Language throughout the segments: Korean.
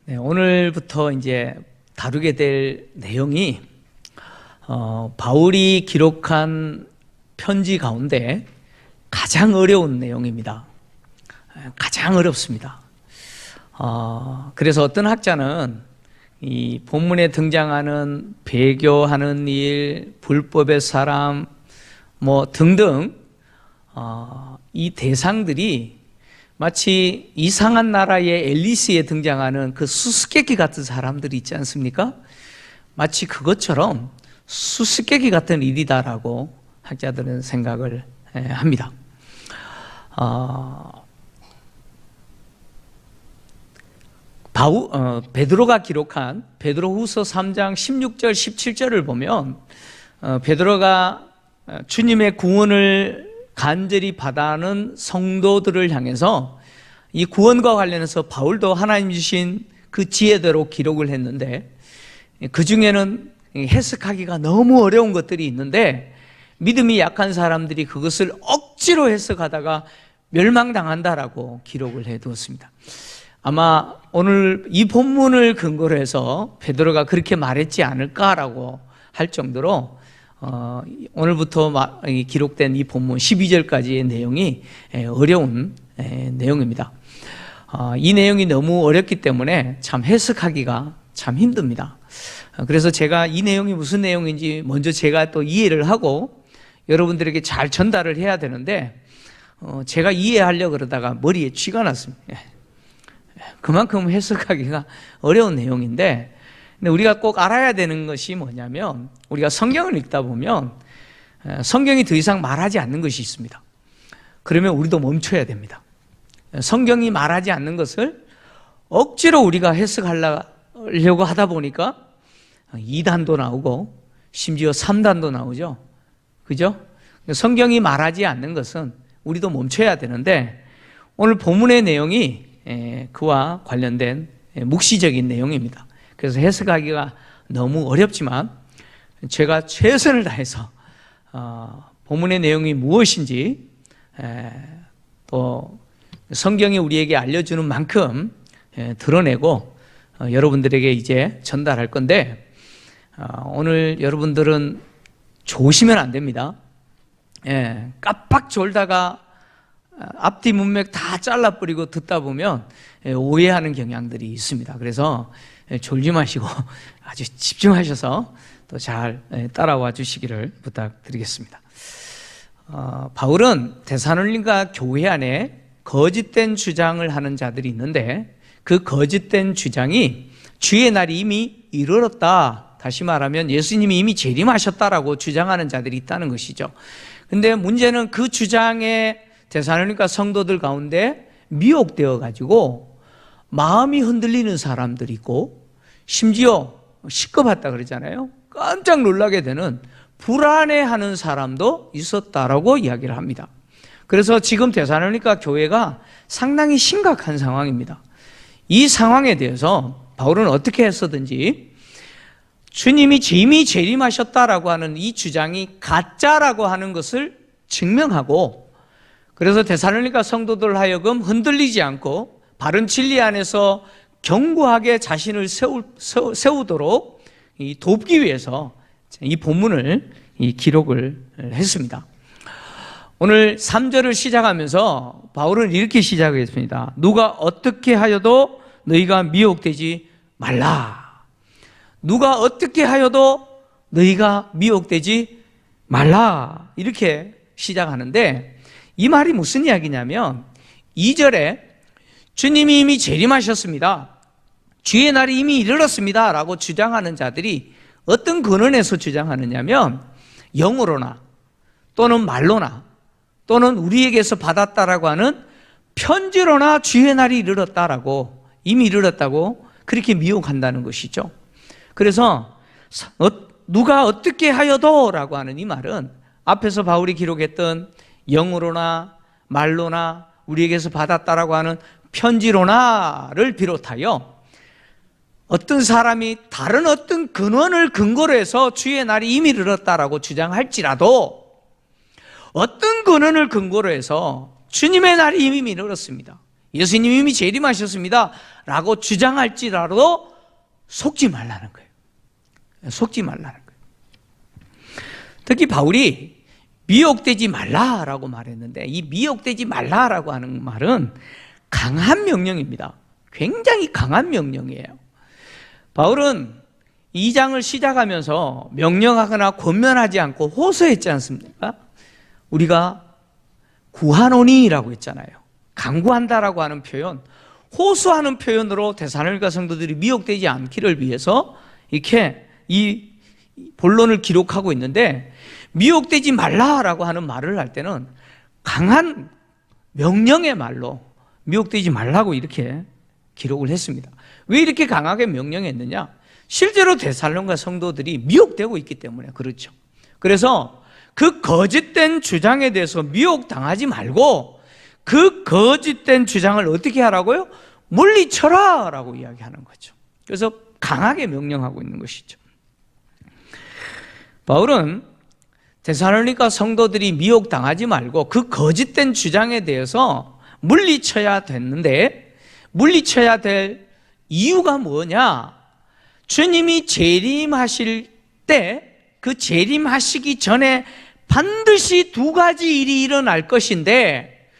네, 오늘부터 이제 다루게 될 내용이 바울이 기록한 편지 가운데 가장 어려운 내용입니다. 가장 어렵습니다. 그래서 어떤 학자는 이 본문에 등장하는 배교하는 일, 불법의 사람, 뭐 등등 이 대상들이 마치 이상한 나라의 앨리스에 등장하는 그 수수께끼 같은 사람들이 있지 않습니까? 마치 그것처럼 수수께끼 같은 일이다라고 학자들은 생각을 합니다. 베드로가 기록한 베드로후서 3장 16절 17절을 보면 베드로가 주님의 구원을 간절히 바라는 성도들을 향해서 이 구원과 관련해서 바울도 하나님 주신 그 지혜대로 기록을 했는데, 그 중에는 해석하기가 너무 어려운 것들이 있는데 믿음이 약한 사람들이 그것을 억지로 해석하다가 멸망당한다라고 기록을 해두었습니다. 아마 오늘 이 본문을 근거로 해서 베드로가 그렇게 말했지 않을까라고 할 정도로 오늘부터 기록된 이 본문 12절까지의 내용이 어려운 내용입니다. 이 내용이 너무 어렵기 때문에 참 해석하기가 참 힘듭니다. 그래서 제가 이 내용이 무슨 내용인지 먼저 제가 또 이해를 하고 여러분들에게 잘 전달을 해야 되는데 제가 이해하려고 그러다가 머리에 쥐가 났습니다. 그만큼 해석하기가 어려운 내용인데, 근데 우리가 꼭 알아야 되는 것이 뭐냐면, 우리가 성경을 읽다 보면 성경이 더 이상 말하지 않는 것이 있습니다. 그러면 우리도 멈춰야 됩니다. 성경이 말하지 않는 것을 억지로 우리가 해석하려고 하다 보니까 2단도 나오고 심지어 3단도 나오죠. 그죠? 성경이 말하지 않는 것은 우리도 멈춰야 되는데, 오늘 본문의 내용이 그와 관련된 묵시적인 내용입니다. 그래서 해석하기가 너무 어렵지만 제가 최선을 다해서 본문의 내용이 무엇인지 또 성경이 우리에게 알려주는 만큼 드러내고 여러분들에게 이제 전달할 건데, 오늘 여러분들은 조심하면 안 됩니다. 깜빡 졸다가 앞뒤 문맥 다 잘라버리고 듣다 보면 오해하는 경향들이 있습니다. 그래서 졸지 마시고 아주 집중하셔서 또 잘 따라와 주시기를 부탁드리겠습니다. 바울은 데살로니가 교회 안에 거짓된 주장을 하는 자들이 있는데, 그 거짓된 주장이 주의 날이 이미 이르렀다, 다시 말하면 예수님이 이미 재림하셨다라고 주장하는 자들이 있다는 것이죠. 근데 문제는 그 주장에 데살로니가 성도들 가운데 미혹되어 가지고 마음이 흔들리는 사람들이 있고, 심지어 시끄럽다 그러잖아요. 깜짝 놀라게 되는 불안해하는 사람도 있었다라고 이야기를 합니다. 그래서 지금 데살로니가 교회가 상당히 심각한 상황입니다. 이 상황에 대해서 바울은 어떻게 했었든지 주님이 이미 재림하셨다라고 하는 이 주장이 가짜라고 하는 것을 증명하고, 그래서 데살로니가 성도들 하여금 흔들리지 않고 바른 진리 안에서 견고하게 자신을 세우도록 돕기 위해서 이 본문을 기록을 했습니다. 오늘 3절을 시작하면서 바울은 이렇게 시작했습니다. 누가 어떻게 하여도 너희가 미혹되지 말라. 누가 어떻게 하여도 너희가 미혹되지 말라. 이렇게 시작하는데, 이 말이 무슨 이야기냐면 2절에 주님이 이미 재림하셨습니다, 주의 날이 이미 이르렀습니다 라고 주장하는 자들이 어떤 근원에서 주장하느냐면, 영으로나 또는 말로나 또는 우리에게서 받았다라고 하는 편지로나 주의 날이 이르렀다라고, 이미 이르렀다고 그렇게 미혹한다는 것이죠. 그래서 누가 어떻게 하여도 라고 하는 이 말은 앞에서 바울이 기록했던 영으로나 말로나 우리에게서 받았다라고 하는 편지로나를 비롯하여 어떤 사람이 다른 어떤 근원을 근거로 해서 주의 날이 이미 이르렀다라고 주장할지라도 어떤 근원을 근거로 해서 주님의 날이 이미 이르렀습니다, 예수님이 이미 재림하셨습니다 라고 주장할지라도 속지 말라는 거예요. 속지 말라는 거예요. 특히 바울이 미혹되지 말라라고 말했는데, 이 미혹되지 말라라고 하는 말은 강한 명령입니다. 굉장히 강한 명령이에요. 바울은 2장을 시작하면서 명령하거나 권면하지 않고 호소했지 않습니까? 우리가 구하노니라고 했잖아요. 간구한다라고 하는 표현, 호소하는 표현으로 데살로니가 성도들이 미혹되지 않기를 위해서 이렇게 이 본론을 기록하고 있는데, 미혹되지 말라라고 하는 말을 할 때는 강한 명령의 말로 미혹되지 말라고 이렇게 기록을 했습니다. 왜 이렇게 강하게 명령했느냐? 실제로 데살로니가 성도들이 미혹되고 있기 때문에 그렇죠. 그래서 그 거짓된 주장에 대해서 미혹당하지 말고 그 거짓된 주장을 어떻게 하라고요? 물리쳐라 라고 이야기하는 거죠. 그래서 강하게 명령하고 있는 것이죠. 바울은 데살로니가 성도들이 미혹당하지 말고 그 거짓된 주장에 대해서 물리쳐야 됐는데, 물리쳐야 될 이유가 뭐냐? 주님이 재림하실 때 그 재림하시기 전에 반드시 두 가지 일이 일어날 것인데,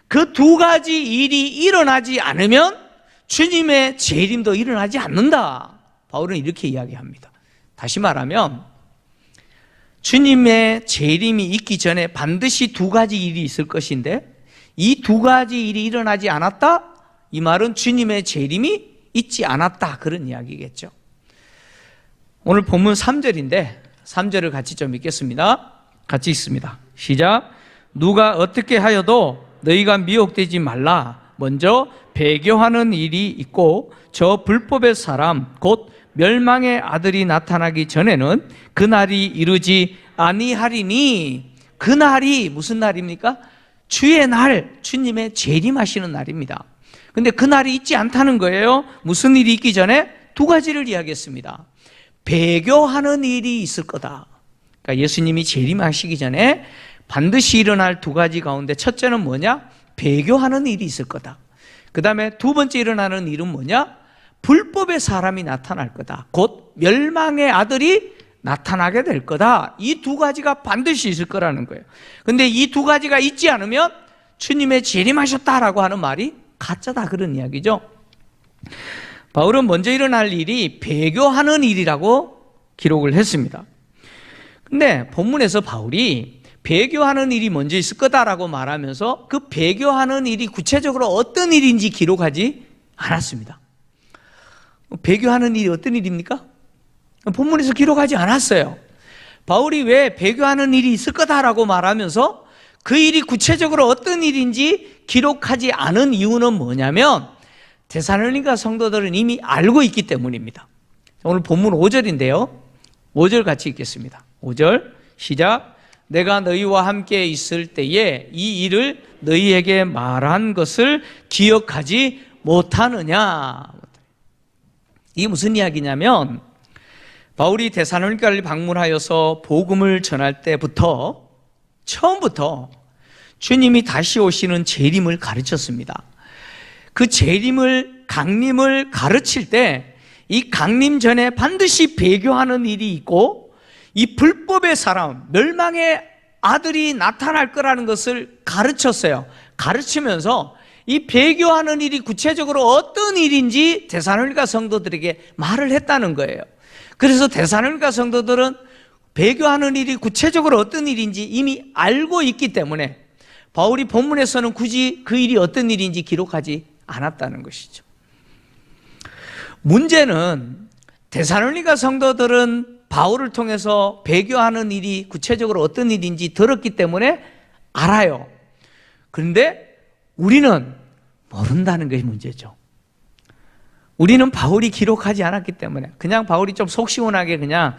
그 두 가지 일이 일어나지 않으면 주님의 재림도 일어나지 않는다. 바울은 이렇게 이야기합니다. 다시 말하면 주님의 재림이 있기 전에 반드시 두 가지 일이 있을 것인데, 이 두 가지 일이 일어나지 않았다? 이 말은 주님의 재림이 있지 않았다, 그런 이야기겠죠. 오늘 본문 3절인데 3절을 같이 좀 읽겠습니다. 같이 읽습니다. 시작. 누가 어떻게 하여도 너희가 미혹되지 말라. 먼저 배교하는 일이 있고 저 불법의 사람 곧 멸망의 아들이 나타나기 전에는 그날이 이르지 아니하리니. 그날이 무슨 날입니까? 주의 날, 주님의 재림하시는 날입니다. 근데 그날이 있지 않다는 거예요. 무슨 일이 있기 전에? 두 가지를 이야기했습니다. 배교하는 일이 있을 거다. 그러니까 예수님이 재림하시기 전에 반드시 일어날 두 가지 가운데 첫째는 뭐냐? 배교하는 일이 있을 거다. 그 다음에 두 번째 일어나는 일은 뭐냐? 불법의 사람이 나타날 거다. 곧 멸망의 아들이 나타나게 될 거다. 이 두 가지가 반드시 있을 거라는 거예요. 근데 이 두 가지가 있지 않으면 주님의 재림하셨다라고 하는 말이 가짜다, 그런 이야기죠. 바울은 먼저 일어날 일이 배교하는 일이라고 기록을 했습니다. 근데 본문에서 바울이 배교하는 일이 먼저 있을 거다라고 말하면서 그 배교하는 일이 구체적으로 어떤 일인지 기록하지 않았습니다. 배교하는 일이 어떤 일입니까? 본문에서 기록하지 않았어요. 바울이 왜 배교하는 일이 있을 거다라고 말하면서 그 일이 구체적으로 어떤 일인지 기록하지 않은 이유는 뭐냐면, 데살로니가 성도들은 이미 알고 있기 때문입니다. 오늘 본문 5절인데요. 5절 같이 읽겠습니다. 5절 시작. 내가 너희와 함께 있을 때에 이 일을 너희에게 말한 것을 기억하지 못하느냐. 이게 무슨 이야기냐면, 바울이 데살로니가를 방문하여서 복음을 전할 때부터 처음부터 주님이 다시 오시는 재림을 가르쳤습니다. 그 재림을, 강림을 가르칠 때 이 강림 전에 반드시 배교하는 일이 있고 이 불법의 사람, 멸망의 아들이 나타날 거라는 것을 가르쳤어요. 가르치면서 이 배교하는 일이 구체적으로 어떤 일인지 데살로니가 성도들에게 말을 했다는 거예요. 그래서 데살로니가 성도들은 배교하는 일이 구체적으로 어떤 일인지 이미 알고 있기 때문에 바울이 본문에서는 굳이 그 일이 어떤 일인지 기록하지 않았다는 것이죠. 문제는 데살로니가 성도들은 바울을 통해서 배교하는 일이 구체적으로 어떤 일인지 들었기 때문에 알아요. 그런데 우리는 모른다는 것이 문제죠. 우리는 바울이 기록하지 않았기 때문에 그냥 바울이 좀 속 시원하게 그냥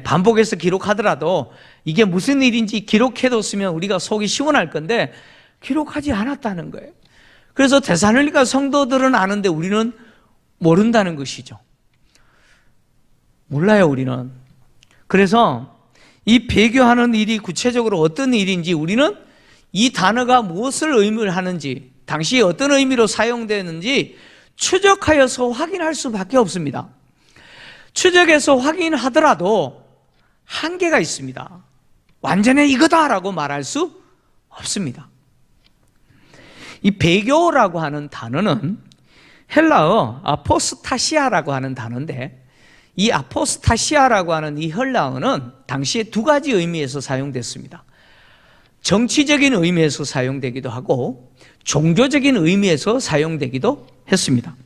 반복해서 기록하더라도 이게 무슨 일인지 기록해뒀으면 우리가 속이 시원할 건데 기록하지 않았다는 거예요. 그래서 데살로니가 성도들은 아는데 우리는 모른다는 것이죠. 몰라요, 우리는. 그래서 이 배교하는 일이 구체적으로 어떤 일인지, 우리는 이 단어가 무엇을 의미를 하는지 당시 어떤 의미로 사용되는지 추적하여서 확인할 수밖에 없습니다. 추적해서 확인하더라도 한계가 있습니다. 완전히 이거다라고 말할 수 없습니다. 이 배교라고 하는 단어는 헬라어 아포스타시아라고 하는 단어인데, 이 아포스타시아라고 하는 이 헬라어는 당시에 두 가지 의미에서 사용됐습니다. 정치적인 의미에서 사용되기도 하고 종교적인 의미에서 사용되기도 했습니다.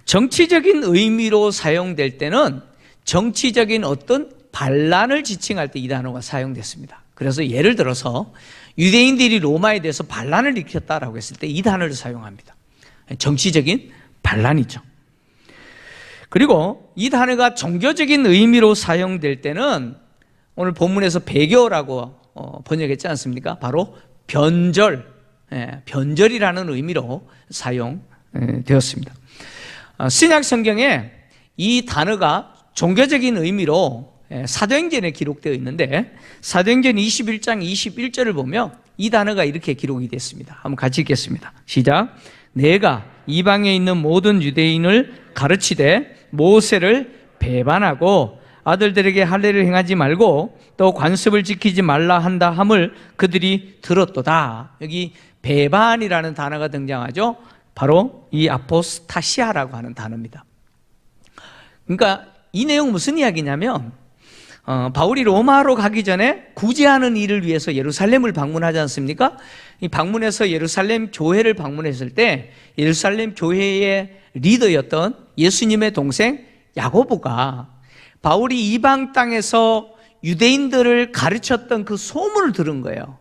정치적인 의미로 사용될 때는 정치적인 어떤 반란을 지칭할 때 이 단어가 사용됐습니다. 그래서 예를 들어서 유대인들이 로마에 대해서 반란을 일으켰다라고 했을 때 이 단어를 사용합니다. 정치적인 반란이죠. 그리고 이 단어가 종교적인 의미로 사용될 때는 오늘 본문에서 배교라고 번역했지 않습니까? 바로 변절, 변절이라는 의미로 사용되었습니다. 신약 성경에 이 단어가 종교적인 의미로 사도행전에 기록되어 있는데, 사도행전 21장 21절을 보면 이 단어가 이렇게 기록이 됐습니다. 한번 같이 읽겠습니다. 시작. 내가 이방에 있는 모든 유대인을 가르치되 모세를 배반하고 아들들에게 할례를 행하지 말고 또 관습을 지키지 말라 한다 함을 그들이 들었도다. 여기 배반이라는 단어가 등장하죠. 바로 이 아포스타시아라고 하는 단어입니다. 그러니까 이 내용 무슨 이야기냐면, 바울이 로마로 가기 전에 구제하는 일을 위해서 예루살렘을 방문하지 않습니까? 이 방문해서 예루살렘 교회를 방문했을 때 예루살렘 교회의 리더였던 예수님의 동생 야고보가 바울이 이방 땅에서 유대인들을 가르쳤던 그 소문을 들은 거예요.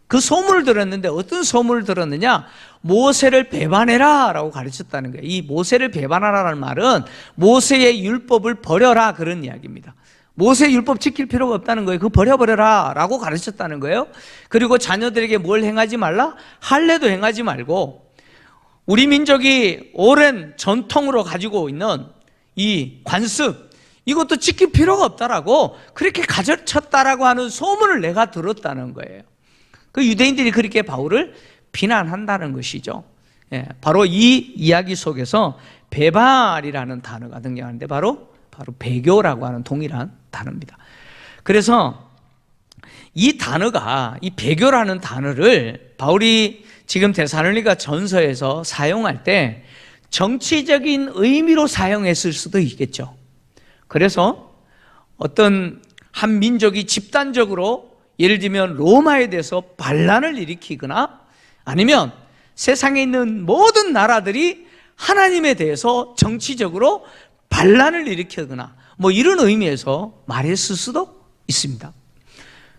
그 소문을 들었는데 어떤 소문을 들었느냐? 모세를 배반해라 라고 가르쳤다는 거예요. 이 모세를 배반하라는 말은 모세의 율법을 버려라, 그런 이야기입니다. 모세 율법 지킬 필요가 없다는 거예요. 그거 버려버려라 라고 가르쳤다는 거예요. 그리고 자녀들에게 뭘 행하지 말라? 할례도 행하지 말고, 우리 민족이 오랜 전통으로 가지고 있는 이 관습, 이것도 지킬 필요가 없다라고 그렇게 가르쳤다라고 하는 소문을 내가 들었다는 거예요. 그 유대인들이 그렇게 바울을 비난한다는 것이죠. 바로 이 이야기 속에서 배반이라는 단어가 등장하는데 바로 배교라고 하는 동일한 단어입니다. 그래서 이 단어가, 이 배교라는 단어를 바울이 지금 데살로니가 전서에서 사용할 때 정치적인 의미로 사용했을 수도 있겠죠. 그래서 어떤 한 민족이 집단적으로 예를 들면 로마에 대해서 반란을 일으키거나 아니면 세상에 있는 모든 나라들이 하나님에 대해서 정치적으로 반란을 일으키거나 뭐 이런 의미에서 말했을 수도 있습니다.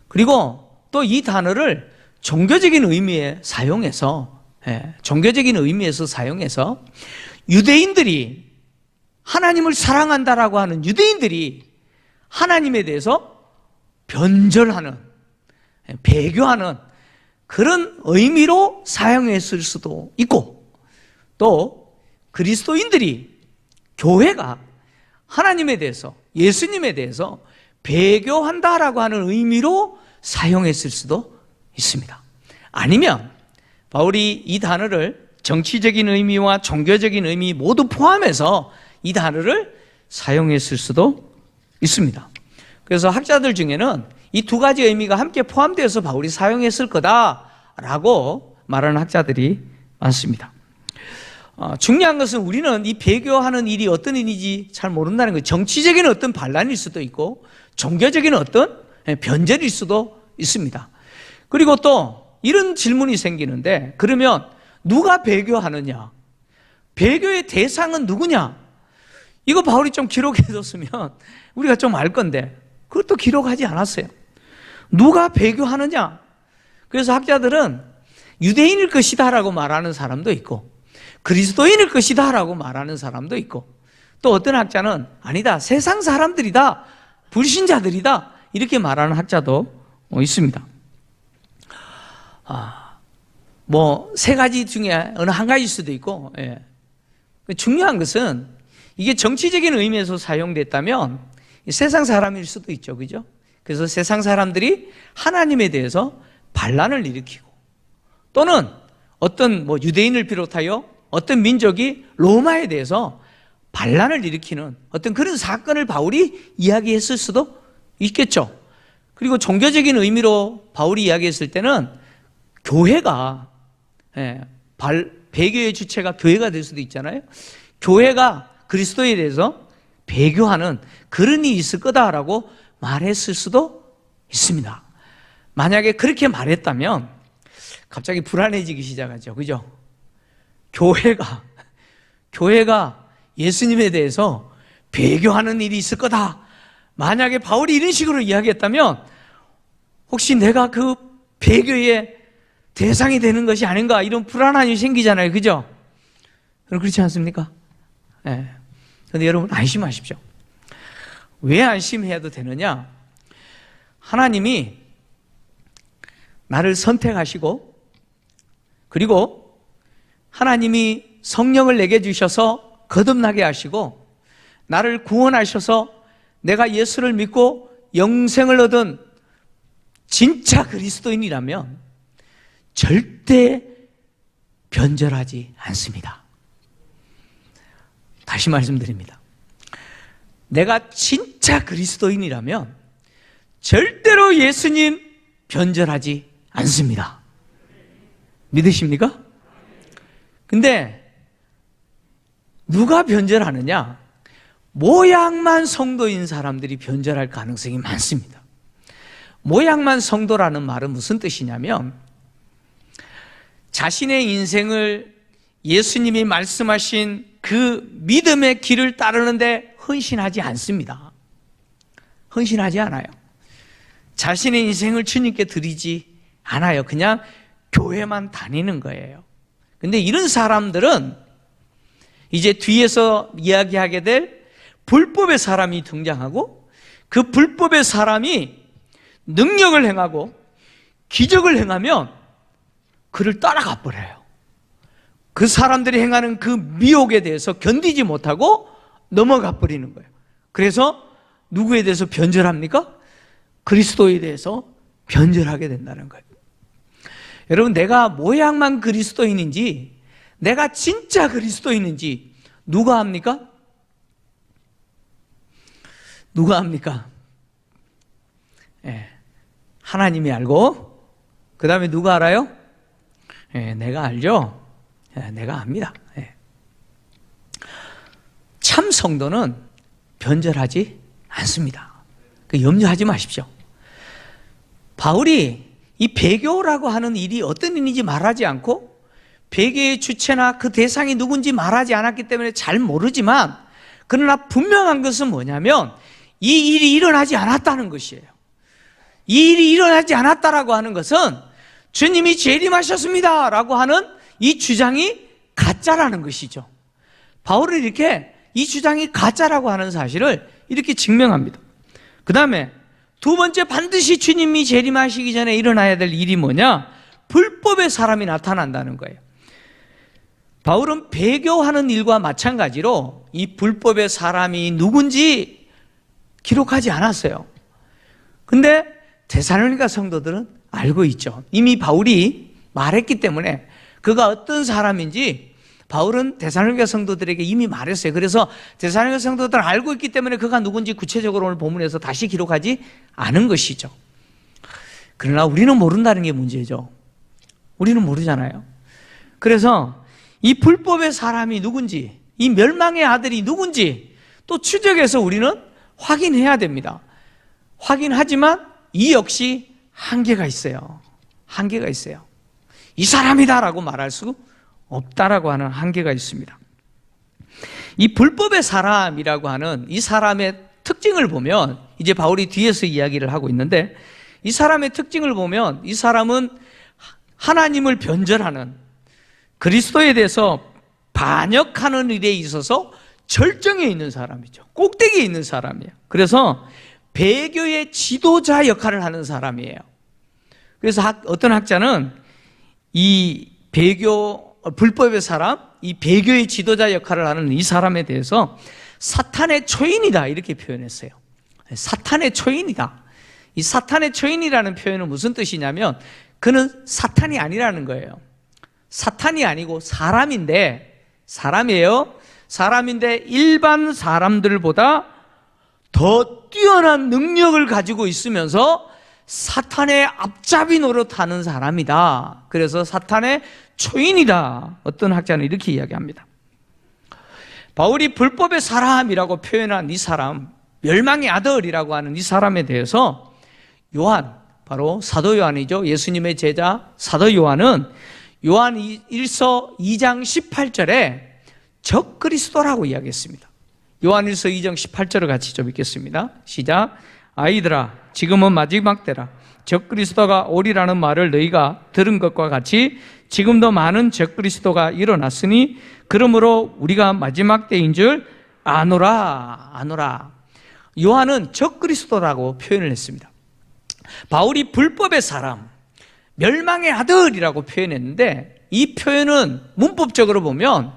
그리고 또 이 단어를 종교적인 의미에 사용해서, 종교적인 의미에서 사용해서 유대인들이, 하나님을 사랑한다라고 하는 유대인들이 하나님에 대해서 변절하는, 배교하는 그런 의미로 사용했을 수도 있고, 또 그리스도인들이, 교회가 하나님에 대해서, 예수님에 대해서 배교한다라고 하는 의미로 사용했을 수도 있습니다. 아니면 바울이 이 단어를 정치적인 의미와 종교적인 의미 모두 포함해서 이 단어를 사용했을 수도 있습니다. 그래서 학자들 중에는 이 두 가지 의미가 함께 포함되어서 바울이 사용했을 거다라고 말하는 학자들이 많습니다. 중요한 것은 우리는 이 배교하는 일이 어떤 일인지 잘 모른다는 거예요. 정치적인 어떤 반란일 수도 있고 종교적인 어떤 변절일 수도 있습니다. 그리고 또 이런 질문이 생기는데, 그러면 누가 배교하느냐? 배교의 대상은 누구냐? 이거 바울이 좀 기록해뒀으면 우리가 좀 알 건데 그것도 기록하지 않았어요. 누가 배교하느냐? 그래서 학자들은 유대인일 것이다 라고 말하는 사람도 있고 그리스도인일 것이다 라고 말하는 사람도 있고, 또 어떤 학자는 아니다, 세상 사람들이다, 불신자들이다, 이렇게 말하는 학자도 있습니다. 뭐 세 가지 중에 어느 한 가지일 수도 있고, 중요한 것은 이게 정치적인 의미에서 사용됐다면 세상 사람일 수도 있죠, 그죠? 그래서 세상 사람들이 하나님에 대해서 반란을 일으키고 또는 어떤 유대인을 비롯하여 어떤 민족이 로마에 대해서 반란을 일으키는 어떤 그런 사건을 바울이 이야기했을 수도 있겠죠. 그리고 종교적인 의미로 바울이 이야기했을 때는 교회가, 배교의 주체가 교회가 될 수도 있잖아요. 교회가 그리스도에 대해서 배교하는 그런 일이 있을 거다라고 말했을 수도 있습니다. 만약에 그렇게 말했다면 갑자기 불안해지기 시작하죠. 그죠? 교회가 예수님에 대해서 배교하는 일이 있을 거다. 만약에 바울이 이런 식으로 이야기했다면 혹시 내가 그 배교의 대상이 되는 것이 아닌가, 이런 불안함이 생기잖아요. 그죠? 여러분 그렇지 않습니까? 네. 그런데 여러분 안심하십시오. 왜 안심해야도 되느냐? 하나님이 나를 선택하시고, 그리고 하나님이 성령을 내게 주셔서 거듭나게 하시고, 나를 구원하셔서 내가 예수를 믿고 영생을 얻은 진짜 그리스도인이라면 절대 변절하지 않습니다. 다시 말씀드립니다. 내가 진짜 그리스도인이라면 절대로 예수님 변절하지 않습니다. 믿으십니까? 근데 누가 변절하느냐? 모양만 성도인 사람들이 변절할 가능성이 많습니다. 모양만 성도라는 말은 무슨 뜻이냐면 자신의 인생을 예수님이 말씀하신 그 믿음의 길을 따르는데 헌신하지 않습니다. 헌신하지 않아요. 자신의 인생을 주님께 드리지 않아요. 그냥 교회만 다니는 거예요. 근데 이런 사람들은 이제 뒤에서 이야기하게 될 불법의 사람이 등장하고, 그 불법의 사람이 능력을 행하고 기적을 행하면 그를 따라가 버려요. 그 사람들이 행하는 그 미혹에 대해서 견디지 못하고 넘어가 버리는 거예요. 그래서 누구에 대해서 변절합니까? 그리스도에 대해서 변절하게 된다는 거예요. 여러분, 내가 모양만 그리스도인인지 내가 진짜 그리스도인인지 누가 압니까? 누가 압니까? 하나님이 알고, 그 다음에 누가 알아요? 내가 알죠? 내가 압니다. 참 성도는 변절하지 않습니다. 염려하지 마십시오. 바울이 이 배교라고 하는 일이 어떤 일인지 말하지 않고, 배교의 주체나 그 대상이 누군지 말하지 않았기 때문에 잘 모르지만, 그러나 분명한 것은 뭐냐면 이 일이 일어나지 않았다는 것이에요. 이 일이 일어나지 않았다라고 하는 것은 주님이 재림하셨습니다 라고 하는 이 주장이 가짜라는 것이죠. 바울은 이렇게 이 주장이 가짜라고 하는 사실을 이렇게 증명합니다. 그 다음에 두 번째, 반드시 주님이 재림하시기 전에 일어나야 될 일이 뭐냐? 불법의 사람이 나타난다는 거예요. 바울은 배교하는 일과 마찬가지로 이 불법의 사람이 누군지 기록하지 않았어요. 근데 데살로니가 성도들은 알고 있죠. 이미 바울이 말했기 때문에 그가 어떤 사람인지 바울은 데살로니가 성도들에게 이미 말했어요. 그래서 데살로니가 성도들은 알고 있기 때문에 그가 누군지 구체적으로 오늘 본문에서 다시 기록하지 않은 것이죠. 그러나 우리는 모른다는 게 문제죠. 우리는 모르잖아요. 그래서 이 불법의 사람이 누군지, 이 멸망의 아들이 누군지 또 추적해서 우리는 확인해야 됩니다. 확인하지만 이 역시 한계가 있어요. 한계가 있어요. 이 사람이다라고 말할 수 없다라고 하는 한계가 있습니다. 이 불법의 사람이라고 하는 이 사람의 특징을 보면, 이제 바울이 뒤에서 이야기를 하고 있는데, 이 사람의 특징을 보면 이 사람은 하나님을 변절하는, 그리스도에 대해서 반역하는 일에 있어서 절정에 있는 사람이죠. 꼭대기에 있는 사람이에요. 그래서 배교의 지도자 역할을 하는 사람이에요. 그래서 어떤 학자는 이 불법의 사람, 이 배교의 지도자 역할을 하는 이 사람에 대해서 사탄의 초인이다 이렇게 표현했어요. 사탄의 초인이다. 이 사탄의 초인이라는 표현은 무슨 뜻이냐면 그는 사탄이 아니라는 거예요. 사탄이 아니고 사람이에요. 사람인데 일반 사람들보다 더 뛰어난 능력을 가지고 있으면서 사탄의 앞잡이 노릇하는 사람이다. 그래서 사탄의 초인이다. 어떤 학자는 이렇게 이야기합니다. 바울이 불법의 사람이라고 표현한 이 사람, 멸망의 아들이라고 하는 이 사람에 대해서 요한, 바로 사도 요한이죠. 예수님의 제자 사도 요한은 요한 1서 2장 18절에 적그리스도라고 이야기했습니다. 요한 1서 2장 18절을 같이 좀 읽겠습니다. 시작. 아이들아, 지금은 마지막 때라. 적그리스도가 오리라는 말을 너희가 들은 것과 같이 지금도 많은 적그리스도가 일어났으니 그러므로 우리가 마지막 때인 줄 아노라. 요한은 적그리스도라고 표현을 했습니다. 바울이 불법의 사람, 멸망의 아들이라고 표현했는데 이 표현은 문법적으로 보면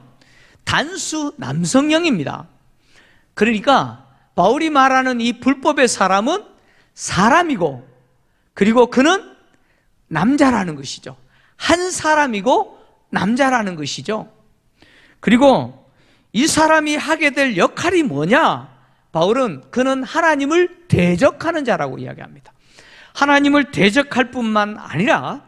단수 남성형입니다. 그러니까 바울이 말하는 이 불법의 사람은 사람이고, 그리고 그는 남자라는 것이죠. 한 사람이고 남자라는 것이죠. 그리고 이 사람이 하게 될 역할이 뭐냐? 바울은 그는 하나님을 대적하는 자라고 이야기합니다. 하나님을 대적할 뿐만 아니라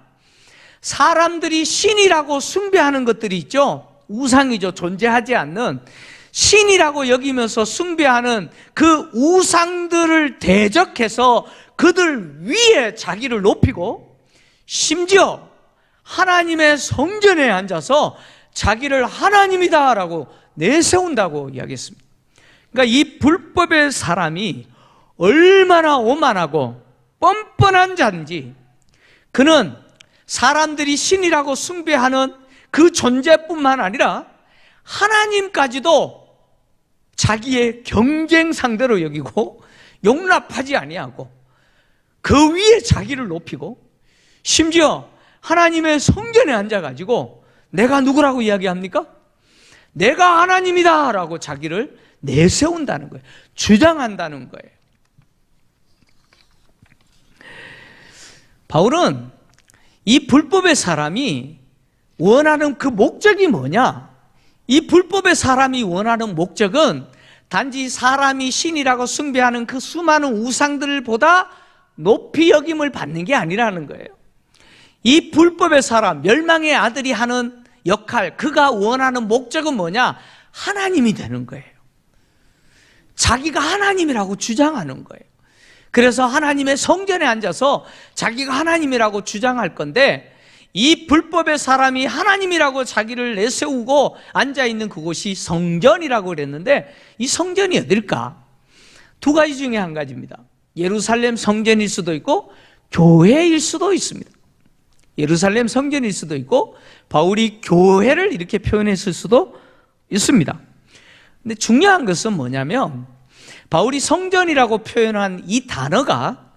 사람들이 신이라고 숭배하는 것들이 있죠. 우상이죠. 존재하지 않는 신이라고 여기면서 숭배하는 그 우상들을 대적해서 그들 위에 자기를 높이고, 심지어 하나님의 성전에 앉아서 자기를 하나님이다라고 내세운다고 이야기했습니다. 그러니까 이 불법의 사람이 얼마나 오만하고 뻔뻔한 자인지, 그는 사람들이 신이라고 숭배하는 그 존재뿐만 아니라 하나님까지도 자기의 경쟁 상대로 여기고 용납하지 아니하고 그 위에 자기를 높이고, 심지어 하나님의 성전에 앉아가지고 내가 누구라고 이야기합니까? 내가 하나님이다 라고 자기를 내세운다는 거예요. 주장한다는 거예요. 바울은 이 불법의 사람이 원하는 그 목적이 뭐냐? 이 불법의 사람이 원하는 목적은 단지 사람이 신이라고 숭배하는 그 수많은 우상들보다 높이 여김을 받는 게 아니라는 거예요. 이 불법의 사람, 멸망의 아들이 하는 역할, 그가 원하는 목적은 뭐냐? 하나님이 되는 거예요. 자기가 하나님이라고 주장하는 거예요. 그래서 하나님의 성전에 앉아서 자기가 하나님이라고 주장할 건데, 이 불법의 사람이 하나님이라고 자기를 내세우고 앉아있는 그곳이 성전이라고 그랬는데, 이 성전이 어딜까? 두 가지 중에 한 가지입니다. 예루살렘 성전일 수도 있고 교회일 수도 있습니다. 예루살렘 성전일 수도 있고 바울이 교회를 이렇게 표현했을 수도 있습니다. 근데 중요한 것은 뭐냐면, 바울이 성전이라고 표현한 이 단어가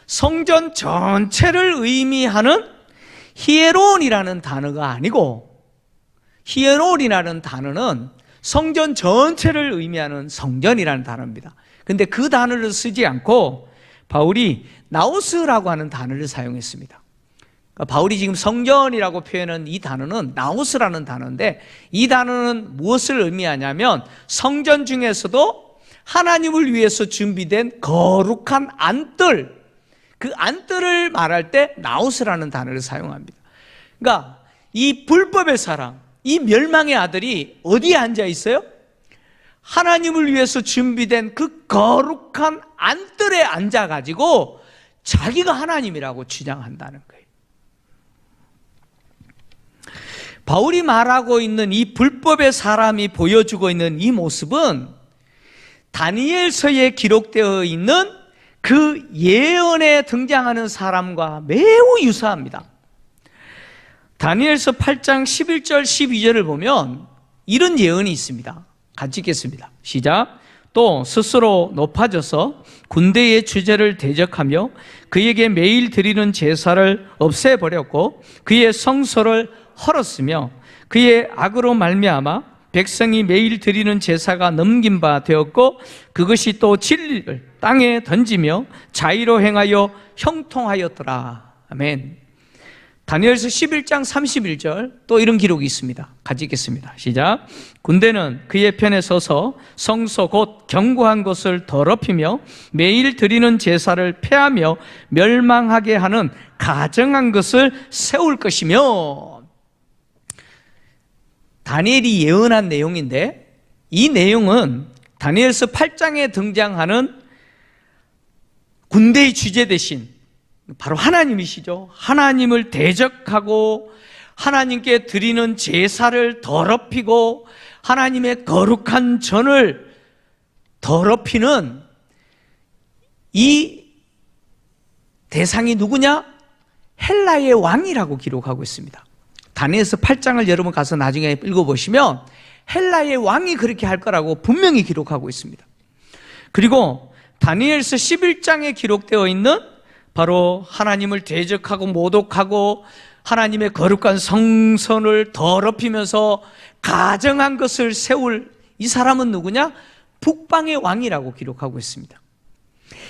성전 전체를 의미하는 히에론이라는 단어가 아니고, 히에론이라는 단어는 성전 전체를 의미하는 성전이라는 단어입니다. 근데 그 단어를 쓰지 않고 바울이 나우스라고 하는 단어를 사용했습니다. 그러니까 바울이 지금 성전이라고 표현한 이 단어는 나우스라는 단어인데, 이 단어는 무엇을 의미하냐면 성전 중에서도 하나님을 위해서 준비된 거룩한 안뜰, 그 안뜰을 말할 때 나우스라는 단어를 사용합니다. 그러니까 이 불법의 사람, 이 멸망의 아들이 어디에 앉아 있어요? 하나님을 위해서 준비된 그 거룩한 안뜰에 앉아가지고 자기가 하나님이라고 주장한다는 거예요. 바울이 말하고 있는 이 불법의 사람이 보여주고 있는 이 모습은 다니엘서에 기록되어 있는 그 예언에 등장하는 사람과 매우 유사합니다. 다니엘서 8장 11절 12절을 보면 이런 예언이 있습니다. 같이 읽겠습니다. 시작. 또 스스로 높아져서 군대의 주제를 대적하며 그에게 매일 드리는 제사를 없애버렸고 그의 성소를 헐었으며 그의 악으로 말미암아 백성이 매일 드리는 제사가 넘긴 바 되었고 그것이 또 진리를 땅에 던지며 자의로 행하여 형통하였더라. 아멘. 다니엘서 11장 31절 또 이런 기록이 있습니다. 같이 읽겠습니다. 시작. 군대는 그의 편에 서서 성소 곧 견고한 것을 더럽히며 매일 드리는 제사를 폐하며 멸망하게 하는 가증한 것을 세울 것이며. 다니엘이 예언한 내용인데, 이 내용은 다니엘서 8장에 등장하는 군대의 주제 대신 바로 하나님이시죠. 하나님을 대적하고 하나님께 드리는 제사를 더럽히고 하나님의 거룩한 전을 더럽히는 이 대상이 누구냐? 헬라의 왕이라고 기록하고 있습니다. 다니엘서 8장을 여러분 가서 나중에 읽어보시면 헬라의 왕이 그렇게 할 거라고 분명히 기록하고 있습니다. 그리고 다니엘서 11장에 기록되어 있는 바로 하나님을 대적하고 모독하고 하나님의 거룩한 성전을 더럽히면서 가증한 것을 세울 이 사람은 누구냐? 북방의 왕이라고 기록하고 있습니다.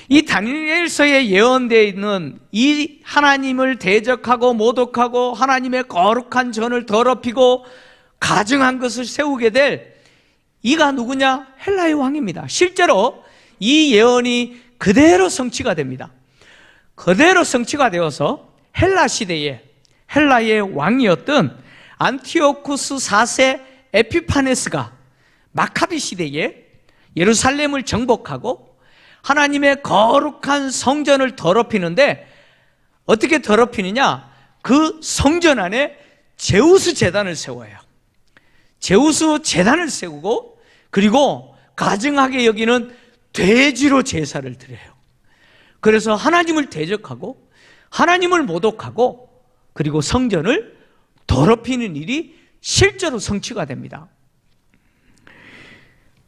이 다니엘서에 예언되어 있는 이 하나님을 대적하고 모독하고 하나님의 거룩한 전을 더럽히고 가증한 것을 세우게 될 이가 누구냐? 헬라의 왕입니다. 실제로 이 예언이 그대로 성취가 됩니다. 그대로 성취가 되어서 헬라 시대에 헬라의 왕이었던 안티오쿠스 4세 에피파네스가 마카비 시대에 예루살렘을 정복하고 하나님의 거룩한 성전을 더럽히는데, 어떻게 더럽히느냐? 그 성전 안에 제우스 제단을 세워요. 제우스 제단을 세우고, 그리고 가증하게 여기는 돼지로 제사를 드려요. 그래서 하나님을 대적하고 하나님을 모독하고 그리고 성전을 더럽히는 일이 실제로 성취가 됩니다.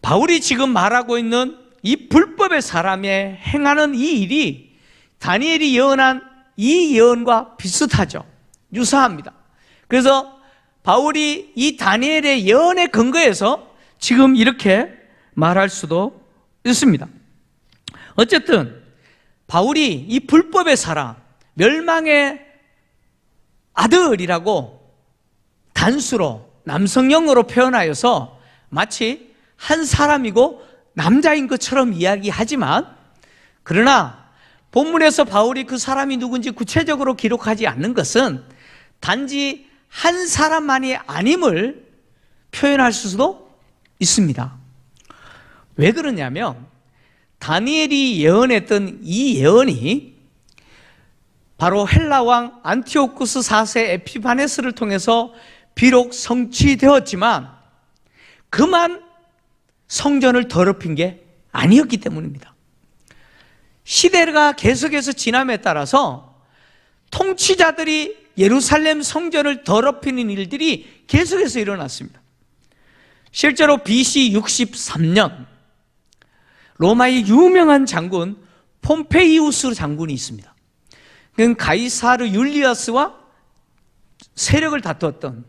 바울이 지금 말하고 있는 이 불법의 사람의 행하는 이 일이 다니엘이 예언한 이 예언과 비슷하죠. 유사합니다. 그래서 바울이 이 다니엘의 예언에 근거해서 지금 이렇게 말할 수도 있습니다. 어쨌든 바울이 이 불법의 사람, 멸망의 아들이라고 단수로 남성형으로 표현하여서 마치 한 사람이고 남자인 것처럼 이야기하지만, 그러나 본문에서 바울이 그 사람이 누군지 구체적으로 기록하지 않는 것은 단지 한 사람만이 아님을 표현할 수도 있습니다. 왜 그러냐면 다니엘이 예언했던 이 예언이 바로 헬라 왕 안티오쿠스 4세 에피파네스를 통해서 비록 성취되었지만 그만 성전을 더럽힌 게 아니었기 때문입니다. 시대가 계속해서 지남에 따라서 통치자들이 예루살렘 성전을 더럽히는 일들이 계속해서 일어났습니다. 실제로 BC 63년 로마의 유명한 장군 폼페이우스 장군이 있습니다. 그는 가이사르 율리아스와 세력을 다투었던,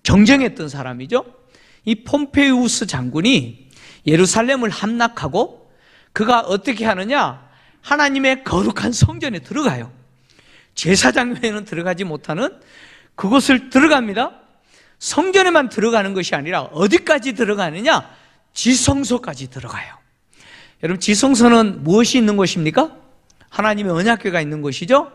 경쟁했던 사람이죠. 이 폼페이우스 장군이 예루살렘을 함락하고 그가 어떻게 하느냐? 하나님의 거룩한 성전에 들어가요. 제사장 외에는 들어가지 못하는 그곳을 들어갑니다. 성전에만 들어가는 것이 아니라 어디까지 들어가느냐? 지성소까지 들어가요. 여러분, 지성소는 무엇이 있는 곳입니까? 하나님의 언약궤가 있는 곳이죠.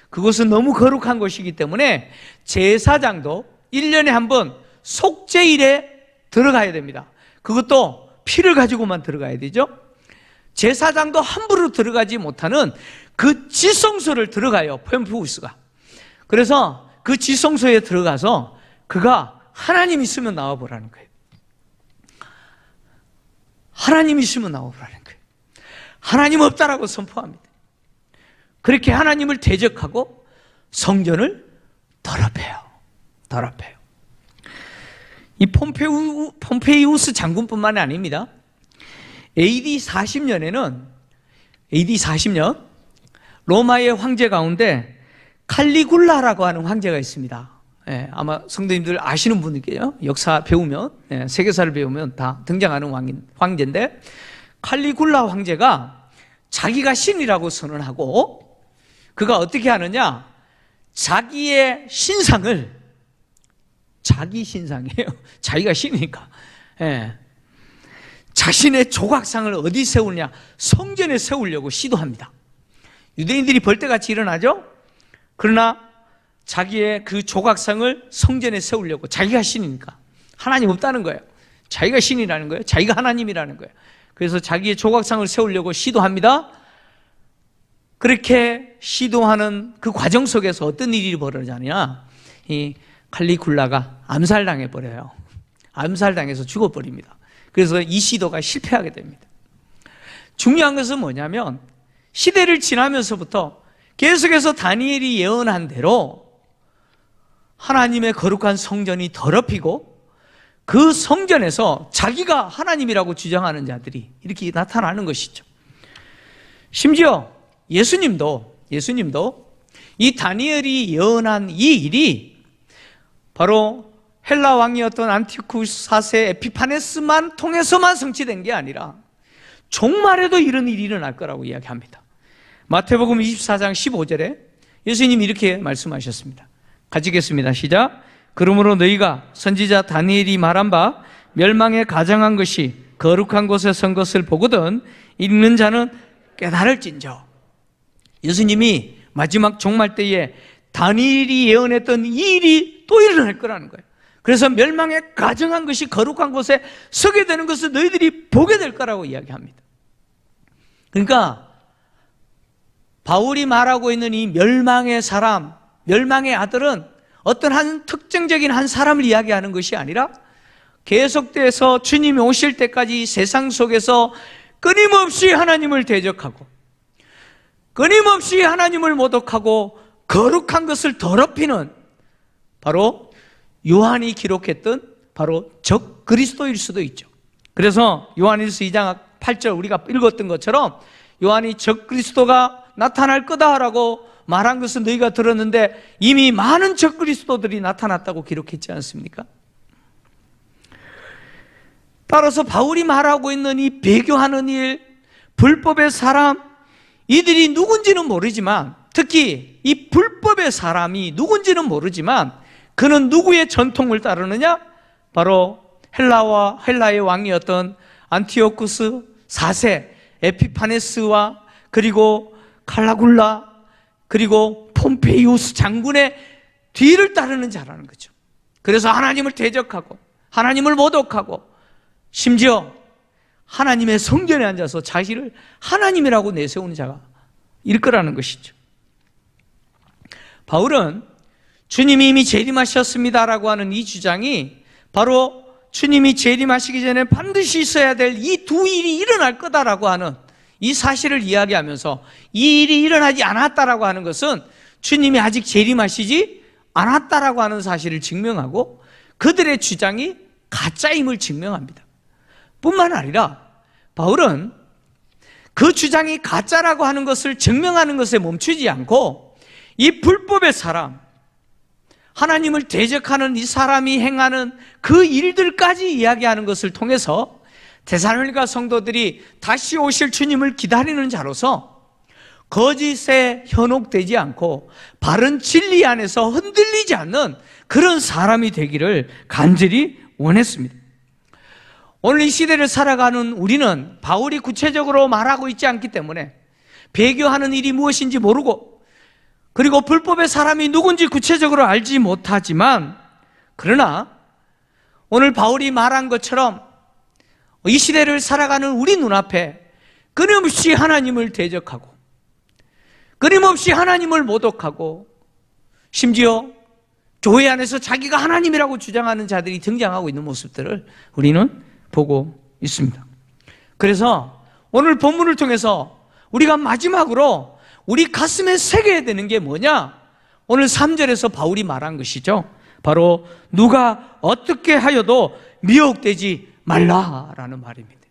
그곳은 너무 거룩한 곳이기 때문에 제사장도 1년에 한 번 속죄일에 들어가야 됩니다. 그것도 피를 가지고만 들어가야 되죠. 제사장도 함부로 들어가지 못하는 그 지성소를 들어가요, 폼페이우스가. 그래서 그 지성소에 들어가서 그가 하나님 있으면 나와보라는 거예요. 하나님 있으면 나와보라는 거예요. 하나님 없다라고 선포합니다. 그렇게 하나님을 대적하고 성전을 더럽혀요. 이 폼페이우스 장군뿐만 아닙니다. AD 40년에는 로마의 황제 가운데 칼리굴라라고 하는 황제가 있습니다. 아마 성도님들 아시는 분들께요. 역사 배우면, 세계사를 배우면 다 등장하는 황제인데, 칼리굴라 황제가 자기가 신이라고 선언하고 그가 어떻게 하느냐? 자기의 신상을, 자기 신상이에요. 자기가 신이니까. 예. 자신의 조각상을 어디 세우냐? 성전에 세우려고 시도합니다. 유대인들이 벌떼같이 일어나죠? 그러나 자기의 그 조각상을 성전에 세우려고, 자기가 신이니까. 하나님 없다는 거예요. 자기가 신이라는 거예요. 자기가 하나님이라는 거예요. 그래서 자기의 조각상을 세우려고 시도합니다. 그렇게 시도하는 그 과정 속에서 어떤 일이 벌어지냐? 이 칼리굴라가 암살당해 버려요. 암살당해서 죽어버립니다. 그래서 이 시도가 실패하게 됩니다. 중요한 것은 뭐냐면, 시대를 지나면서부터 계속해서 다니엘이 예언한 대로 하나님의 거룩한 성전이 더럽히고, 그 성전에서 자기가 하나님이라고 주장하는 자들이 이렇게 나타나는 것이죠. 심지어 예수님도 이 다니엘이 예언한 이 일이 바로 헬라 왕이었던 안티오쿠스 4세 에피파네스만 통해서만 성취된 게 아니라 종말에도 이런 일이 일어날 거라고 이야기합니다. 마태복음 24장 15절에 예수님이 이렇게 말씀하셨습니다. 같이 읽겠습니다. 시작. 그러므로 너희가 선지자 다니엘이 말한 바 멸망에 가정한 것이 거룩한 곳에 선 것을 보거든 읽는 자는 깨달을진저. 예수님이 마지막 종말 때에 다니엘이 예언했던 이 일이 또 일어날 거라는 거예요. 그래서 멸망에 가정한 것이 거룩한 곳에 서게 되는 것을 너희들이 보게 될 거라고 이야기합니다. 그러니까 바울이 말하고 있는 이 멸망의 사람, 멸망의 아들은 어떤 한 특정적인 한 사람을 이야기하는 것이 아니라 계속돼서 주님이 오실 때까지 세상 속에서 끊임없이 하나님을 대적하고, 끊임없이 하나님을 모독하고 거룩한 것을 더럽히는, 바로 요한이 기록했던 바로 적 그리스도일 수도 있죠. 그래서 요한일서 2장 8절 우리가 읽었던 것처럼 요한이 적 그리스도가 나타날 거다라고 말한 것은 너희가 들었는데 이미 많은 적 그리스도들이 나타났다고 기록했지 않습니까? 따라서 바울이 말하고 있는 이 배교하는 일, 불법의 사람, 이들이 누군지는 모르지만, 특히 이 불법의 사람이 누군지는 모르지만 그는 누구의 전통을 따르느냐? 바로 헬라의 왕이었던 안티오쿠스 4세 에피파네스와 그리고 칼라굴라 그리고 폼페이우스 장군의 뒤를 따르는 자라는 거죠. 그래서 하나님을 대적하고 하나님을 모독하고 심지어 하나님의 성전에 앉아서 자기를 하나님이라고 내세우는 자가 일 거라는 것이죠. 바울은 주님이 이미 재림하셨습니다라고 하는 이 주장이 바로 주님이 재림하시기 전에 반드시 있어야 될 이 두 일이 일어날 거다라고 하는 이 사실을 이야기하면서, 이 일이 일어나지 않았다라고 하는 것은 주님이 아직 재림하시지 않았다라고 하는 사실을 증명하고 그들의 주장이 가짜임을 증명합니다. 뿐만 아니라 바울은 그 주장이 가짜라고 하는 것을 증명하는 것에 멈추지 않고 이 불법의 사람, 하나님을 대적하는 이 사람이 행하는 그 일들까지 이야기하는 것을 통해서 데살로니가 성도들이 다시 오실 주님을 기다리는 자로서 거짓에 현혹되지 않고 바른 진리 안에서 흔들리지 않는 그런 사람이 되기를 간절히 원했습니다. 오늘 이 시대를 살아가는 우리는 바울이 구체적으로 말하고 있지 않기 때문에 배교하는 일이 무엇인지 모르고, 그리고 불법의 사람이 누군지 구체적으로 알지 못하지만, 그러나 오늘 바울이 말한 것처럼 이 시대를 살아가는 우리 눈앞에 끊임없이 하나님을 대적하고 끊임없이 하나님을 모독하고 심지어 교회 안에서 자기가 하나님이라고 주장하는 자들이 등장하고 있는 모습들을 우리는 보고 있습니다. 그래서 오늘 본문을 통해서 우리가 마지막으로 우리 가슴에 새겨야 되는 게 뭐냐? 오늘 3절에서 바울이 말한 것이죠. 바로 누가 어떻게 하여도 미혹되지 말라라는 말입니다.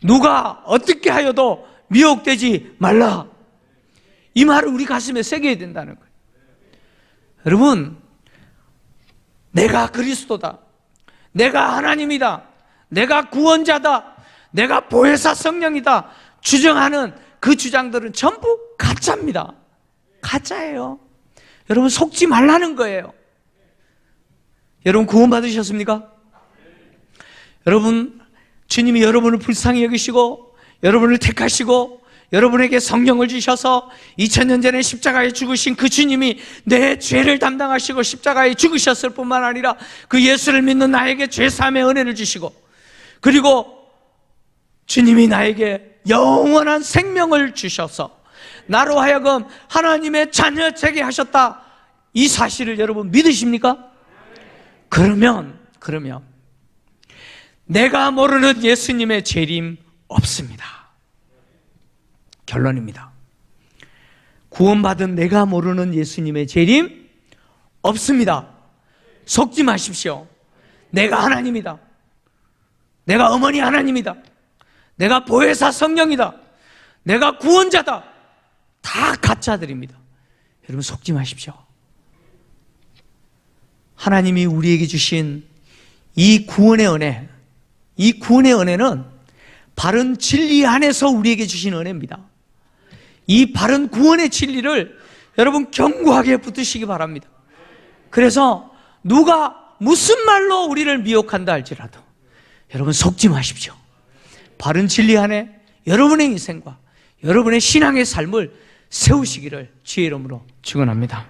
누가 어떻게 하여도 미혹되지 말라. 이 말을 우리 가슴에 새겨야 된다는 거예요. 여러분, 내가 그리스도다, 내가 하나님이다, 내가 구원자다, 내가 보혜사 성령이다 주장하는 그 주장들은 전부 가짜입니다. 가짜예요. 여러분 속지 말라는 거예요. 여러분 구원 받으셨습니까? 여러분 주님이 여러분을 불쌍히 여기시고 여러분을 택하시고 여러분에게 성령을 주셔서 2000년 전에 십자가에 죽으신 그 주님이 내 죄를 담당하시고 십자가에 죽으셨을 뿐만 아니라 그 예수를 믿는 나에게 죄사함의 은혜를 주시고, 그리고 주님이 나에게 영원한 생명을 주셔서 나로 하여금 하나님의 자녀 되게 하셨다, 이 사실을 여러분 믿으십니까? 그러면 내가 모르는 예수님의 재림 없습니다. 결론입니다. 구원받은 내가 모르는 예수님의 재림 없습니다. 속지 마십시오. 내가 하나님이다. 내가 어머니 하나님이다. 내가 보혜사 성령이다. 내가 구원자다. 다 가짜들입니다. 여러분 속지 마십시오. 하나님이 우리에게 주신 이 구원의 은혜, 이 구원의 은혜는 바른 진리 안에서 우리에게 주신 은혜입니다. 이 바른 구원의 진리를 여러분 견고하게 붙드시기 바랍니다. 그래서 누가 무슨 말로 우리를 미혹한다 할지라도 여러분 속지 마십시오. 바른 진리 안에 여러분의 인생과 여러분의 신앙의 삶을 세우시기를 주의 이름으로 축원합니다.